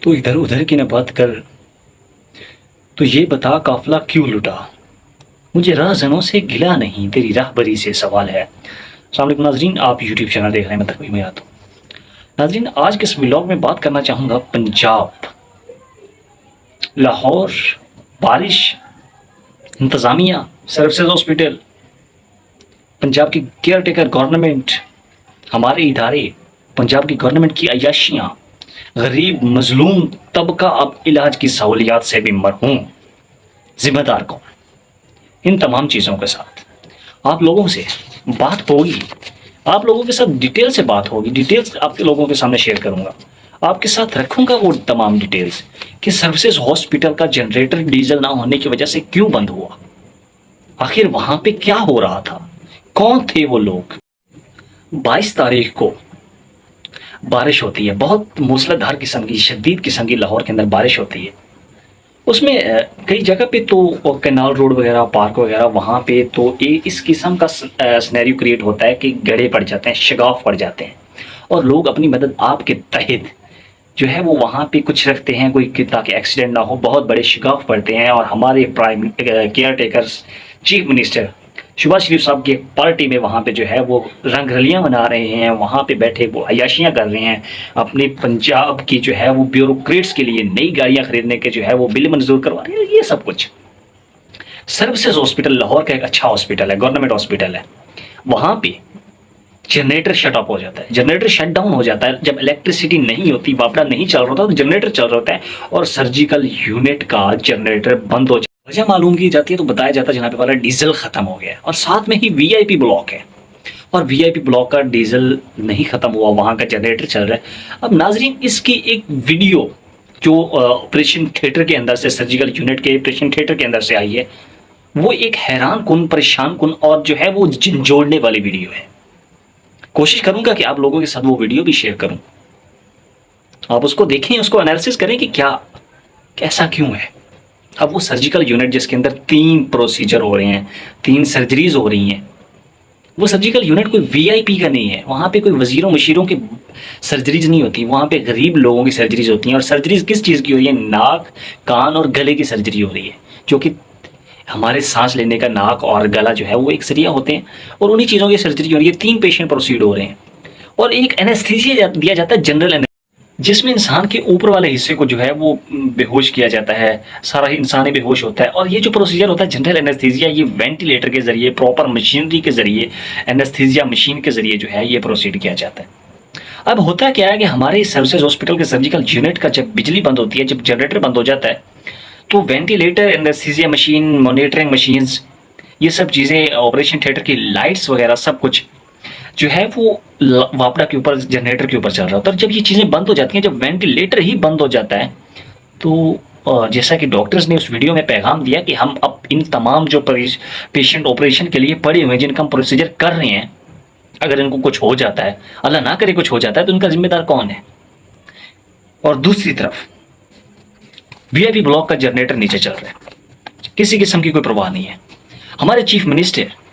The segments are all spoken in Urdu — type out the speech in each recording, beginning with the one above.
تو ادھر ادھر کی نہ بات کر، تو یہ بتا قافلہ کیوں لٹا؟ مجھے راہزنوں سے گلا نہیں، تیری راہبری سے سوال ہے۔ السلام علیکم ناظرین، آپ یوٹیوب چینل دیکھ رہے ہیں، میں تقویم میرات ہوں۔ ناظرین، آج کے اس ولاگ میں بات کرنا چاہوں گا پنجاب، لاہور، بارش، انتظامیہ، سروسز ہاسپٹل، پنجاب کی کیئر ٹیکر گورنمنٹ، ہمارے ادارے، پنجاب کی گورنمنٹ کی عیاشیاں، غریب مظلوم طبقہ اب علاج کی سہولیات سے بھی مرحوم، ذمہ دار کون؟ ان تمام چیزوں کے ساتھ آپ لوگوں سے بات ہوگی، آپ لوگوں کے ساتھ ڈیٹیل سے بات ہوگی، ڈیٹیلز آپ کے لوگوں کے سامنے شیئر کروں گا، آپ کے ساتھ رکھوں گا وہ تمام ڈیٹیلز کہ سروسز ہاسپٹل کا جنریٹر ڈیزل نہ ہونے کی وجہ سے کیوں بند ہوا، آخر وہاں پہ کیا ہو رہا تھا، کون تھے وہ لوگ۔ 22 تاریخ کو بارش ہوتی ہے، بہت موسلا دھار قسم کی، شدید قسم کی لاہور کے اندر بارش ہوتی ہے۔ اس میں کئی جگہ پہ تو کینال روڈ وغیرہ، پارک وغیرہ، وہاں پہ تو اس قسم کا سنیریو کریٹ ہوتا ہے کہ گڑھے پڑ جاتے ہیں، شگاف پڑ جاتے ہیں، اور لوگ اپنی مدد آپ کے تحت جو ہے وہ وہاں پہ کچھ رکھتے ہیں، کوئی تاکہ ایکسیڈنٹ نہ ہو، بہت بڑے شگاف پڑتے ہیں، اور ہمارے prime caretakers chief minister Shahbaz Sharif صاحب کی پارٹی میں وہاں پہ جو ہے وہ رنگ رلیاں منا رہے ہیں، وہاں پہ بیٹھے وہ عیاشیاں کر رہے ہیں، اپنے پنجاب کی جو ہے وہ بیوروکریٹس کے لیے نئی گاڑیاں خریدنے کے جو ہے وہ بل منظور کروا رہے ہیں، یہ سب کچھ۔ سروسز ہاسپٹل لاہور کا ایک اچھا ہاسپٹل ہے، گورنمنٹ ہاسپٹل ہے، وہاں پہ جنریٹر شٹ آف ہو جاتا ہے، جنریٹر شٹ ڈاؤن ہو جاتا ہے، جب الیکٹریسٹی نہیں ہوتی، واپڈا نہیں چل رہا ہوتا تو جنریٹر چل رہا ہوتا ہے، اور سرجیکل یونٹ کا جنریٹر بند ہو جاتا ہے۔ وجہ معلوم کی جاتی ہے تو بتایا جاتا ہے جناب والا ڈیزل ختم ہو گیا ہے، اور ساتھ میں ہی وی آئی پی بلاک ہے، اور وی آئی پی بلاک کا ڈیزل نہیں ختم ہوا، وہاں کا جنریٹر چل رہا ہے۔ اب ناظرین، اس کی ایک ویڈیو جو آپریشن تھیٹر کے اندر سے، سرجیکل یونٹ کے آپریشن تھیٹر کے اندر سے آئی ہے، وہ ایک حیران کن، پریشان کن، اور جو ہے وہ جھنجھوڑنے والی ویڈیو ہے۔ کوشش کروں گا کہ آپ لوگوں کے ساتھ وہ ویڈیو بھی شیئر کروں، آپ اس کو دیکھیں، اس کو انالیسس کریں کہ کیا ایسا کیوں ہے۔ اب وہ سرجیکل یونٹ جس کے اندر 3 پروسیجر ہو رہے ہیں، 3 سرجریز ہو رہی ہیں، وہ سرجیکل یونٹ کوئی وی آئی پی کا نہیں ہے، وہاں پہ کوئی وزیروں مشیروں کی سرجریز نہیں ہوتی، وہاں پہ غریب لوگوں کی سرجریز ہوتی ہیں، اور سرجریز کس چیز کی ہو رہی ہے؟ ناک، کان اور گلے کی سرجری ہو رہی ہے، جو کہ ہمارے سانس لینے کا ناک اور گلا جو ہے وہ ایک ذریعہ ہوتے ہیں، اور انہی چیزوں کی سرجری ہو رہی ہے۔ 3 پیشنٹ پروسیڈ ہو رہے ہیں، اور ایک اینستھیزیا دیا جاتا ہے، جنرل، جس میں انسان کے اوپر والے حصے کو جو ہے وہ بے ہوش کیا جاتا ہے، سارا انسان بے ہوش ہوتا ہے۔ اور یہ جو پروسیجر ہوتا ہے جنرل اینستھیزیا، یہ وینٹیلیٹر کے ذریعے، پراپر مشینری کے ذریعے، اینستھیزیا مشین کے ذریعے جو ہے یہ پروسیڈ کیا جاتا ہے۔ اب ہوتا کیا ہے کہ ہمارے سروسز ہاسپٹل کے سرجیکل یونٹ کا جب بجلی بند ہوتی ہے، جب جنریٹر بند ہو جاتا ہے، تو ventilator, anaesthesia machine, monitoring machines, یہ سب چیزیں، آپریشن تھیٹر کی لائٹس وغیرہ سب کچھ جو ہے وہ واپڈا کے اوپر، جنریٹر کے اوپر چل رہا ہوتا ہے۔ جب یہ چیزیں بند ہو جاتی ہیں، جب وینٹیلیٹر ہی بند ہو جاتا ہے، تو جیسا کہ ڈاکٹرز نے اس ویڈیو میں پیغام دیا کہ ہم اب ان تمام جو پیشنٹ آپریشن کے لیے پڑے ہوئے ہیں، جن کا ہم پروسیجر کر رہے ہیں، اگر ان کو کچھ ہو جاتا ہے، اللہ نہ کرے کچھ ہو جاتا ہے، تو ان کا ذمہ دار کون ہے؟ اور دوسری طرف وی آئی پی بلاک کا جنریٹر نیچے چل رہا ہے، کسی قسم کی کوئی پرواہ نہیں ہے۔ ہمارے چیف منسٹر،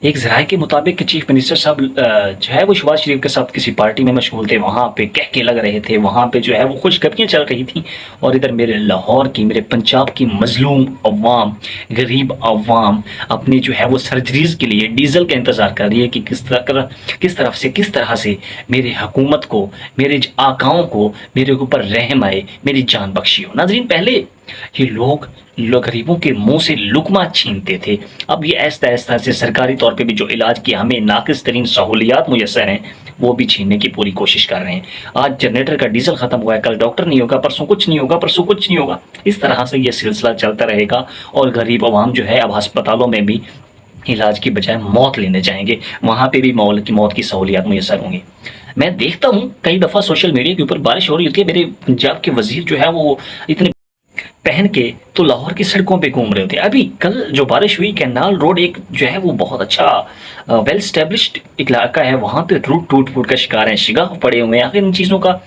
ایک ذرائع کے مطابق کہ چیف منسٹر صاحب جو ہے وہ شہباز شریف کے ساتھ کسی پارٹی میں مشغول تھے، وہاں پہ کہکے لگ رہے تھے، وہاں پہ جو ہے وہ خوشخبریاں چل رہی تھیں، اور ادھر میرے لاہور کی، میرے پنجاب کی مظلوم عوام، غریب عوام اپنی جو ہے وہ سرجریز کے لیے ڈیزل کا انتظار کر رہی ہے کہ کس طرح سے میرے حکومت کو، میرے آقاؤں کو میرے اوپر رحم آئے، میری جان بخشی ہو۔ ناظرین، پہلے یہ لوگ غریبوں کے منہ سے لقمہ چھینتے تھے، اب یہ ایسا ایسا سے سرکاری طور پہ بھی جو علاج کی ہمیں ناقص ترین سہولیات میسر ہیں وہ بھی چھیننے کی پوری کوشش کر رہے ہیں۔ آج جنریٹر کا ڈیزل ختم ہوا ہے، کل ڈاکٹر نہیں ہوگا، پرسوں کچھ نہیں ہوگا، پرسوں کچھ نہیں ہوگا، اس طرح سے یہ سلسلہ چلتا رہے گا، اور غریب عوام جو ہے اب ہسپتالوں میں بھی علاج کی بجائے موت لینے جائیں گے، وہاں پہ بھی موت کی سہولیات میسر ہوں گی۔ میں دیکھتا ہوں کئی دفعہ سوشل میڈیا کے اوپر بارش ہو رہی ہوتی ہے، میرے پنجاب کے وزیر جو ہے وہ اتنے پہن کے تو لاہور کی سڑکوں پہ گھوم رہے ہوتے ہیں۔ ابھی کل جو بارش ہوئی، کینال روڈ ایک جو ہے وہ بہت اچھا ویل اسٹیبلشڈ علاقہ ہے، وہاں پہ روڈ ٹوٹ پھوٹ کا شکار ہیں، شگاف پڑے ہوئے ہیں۔ آخر ان چیزوں کا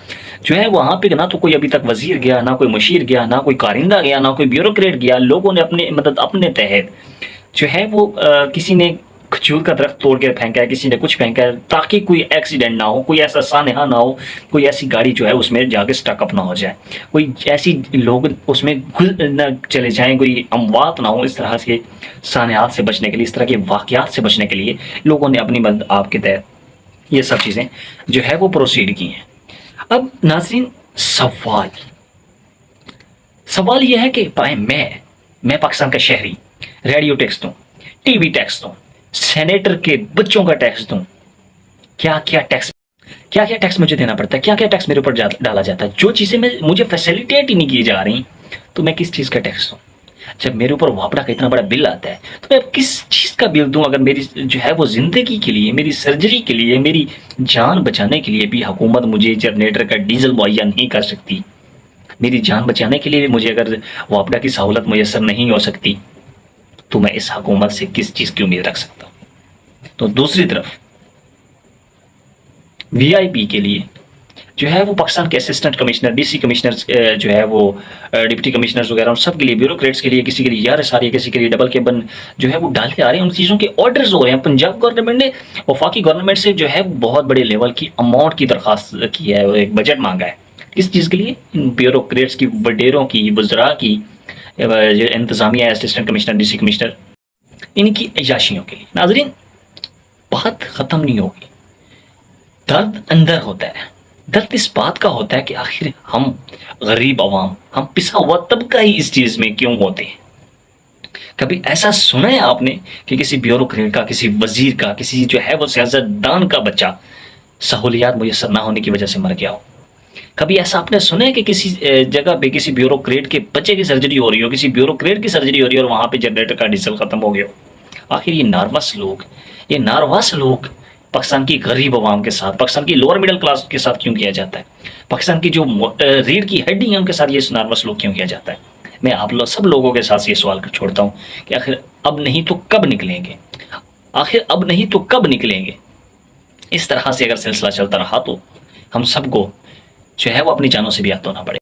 جو ہے وہاں پہ نہ تو کوئی ابھی تک وزیر گیا، نہ کوئی مشیر گیا، نہ کوئی کارندہ گیا، نہ کوئی بیوروکریٹ گیا، لوگوں نے اپنے تحت جو ہے وہ کسی نے کھجور کا درخت توڑ کے پھینکا ہے، کسی نے کچھ پھینکا ہے تاکہ کوئی ایکسیڈنٹ نہ ہو، کوئی ایسا سانحہ نہ ہو، کوئی ایسی گاڑی جو ہے اس میں جا کے اسٹک اپ نہ ہو جائے، کوئی ایسی لوگ اس میں نہ چلے جائیں، کوئی اموات نہ ہو۔ اس طرح کے سانحات سے بچنے کے لیے، اس طرح کے واقعات سے بچنے کے لیے لوگوں نے اپنی مدد آپ کے تحت یہ سب چیزیں جو ہے وہ پروسیڈ کی ہیں۔ اب ناظرین، سوال یہ ہے کہ میں پاکستان کا شہری ریڈیو ٹیکس دوں، ٹی وی ٹیکس دوں، سینیٹر کے بچوں کا ٹیکس دوں، کیا کیا ٹیکس مجھے دینا پڑتا ہے، کیا کیا ٹیکس میرے اوپر ڈالا جاتا ہے، جو چیزیں مجھے فیسیلیٹیٹ ہی نہیں کی جا رہی تو میں کس چیز کا ٹیکس دوں؟ جب میرے اوپر واپڈا کا اتنا بڑا بل آتا ہے تو میں کس چیز کا بل دوں؟ اگر میری جو ہے وہ زندگی کے لیے، میری سرجری کے لیے، میری جان بچانے کے لیے بھی حکومت مجھے جنریٹر کا ڈیزل مہیا نہیں کر سکتی، میری جان بچانے کے لیے مجھے اگر واپڈا کی سہولت میسر نہیں ہو سکتی تو میں اس حکومت سے کس چیز کی امید رکھ سکتا ہوں؟ تو دوسری طرف وی آئی پی کے لیے جو ہے وہ پاکستان کے assistant commissioner, D C commissioner جو ہے وہ ڈپٹی کمشنرز وغیرہ، ان سب کے لیے، بیوروکریٹس کے لیے، کسی کے لیے یار ساری، کسی کے لیے ڈبل کیبن جو ہے وہ ڈالتے آ رہے ہیں، ان چیزوں کے آرڈرز ہو رہے ہیں۔ پنجاب گورنمنٹ نے وفاقی گورنمنٹ سے جو ہے بہت بڑے لیول کی اماؤنٹ کی درخواست کی ہے، ایک بجٹ مانگا ہے۔ کس چیز کے لیے؟ ان بیوروکریٹس کی، وڈیروں کی، وزراء کی، جو انتظامیہ ہے، assistant commissioner, D C commissioner, ان کی عیاشیوں کے لیے۔ ناظرین، بات ختم نہیں ہوگی، درد اندر ہوتا ہے۔ درد اس بات کا ہوتا ہے کہ آخر ہم غریب عوام، ہم پسا ہوا طبقہ ہی اس چیز میں کیوں ہوتے ہیں؟ کبھی ایسا سنا ہے آپ نے کہ کسی بیوروکریٹ کا، کسی وزیر کا، کسی جو ہے وہ سیاستدان کا بچہ سہولیات میسر نہ ہونے کی وجہ سے مر گیا ہو؟ کبھی ایسا آپ نے سنا ہے کہ کسی جگہ پہ کسی بیوروکریٹ کے بچے کی سرجری ہو رہی ہو، کسی بیوروکریٹ کی سرجری ہو رہی ہو اور وہاں پہ جنریٹر کا ڈیزل ختم ہو گیا ہو؟ آخر یہ ناروا سلوک پاکستان کی غریب عوام کے ساتھ، پاکستان کی لوور مڈل کلاس کے ساتھ کیوں کیا جاتا ہے؟ پاکستان کی جو ریڑھ کی ہڈی ہیں ان کے ساتھ یہ ناروا سلوک کیوں کیا جاتا ہے؟ میں آپ سب لوگوں کے ساتھ یہ سوال کر چھوڑتا ہوں کہ آخر اب نہیں تو کب نکلیں گے؟ آخر اب نہیں تو کب نکلیں گے؟ اس طرح سے اگر سلسلہ چلتا رہا تو ہم سب کو جو ہے وہ اپنی جانوں سے بھی ہاتھ دھونا پڑے۔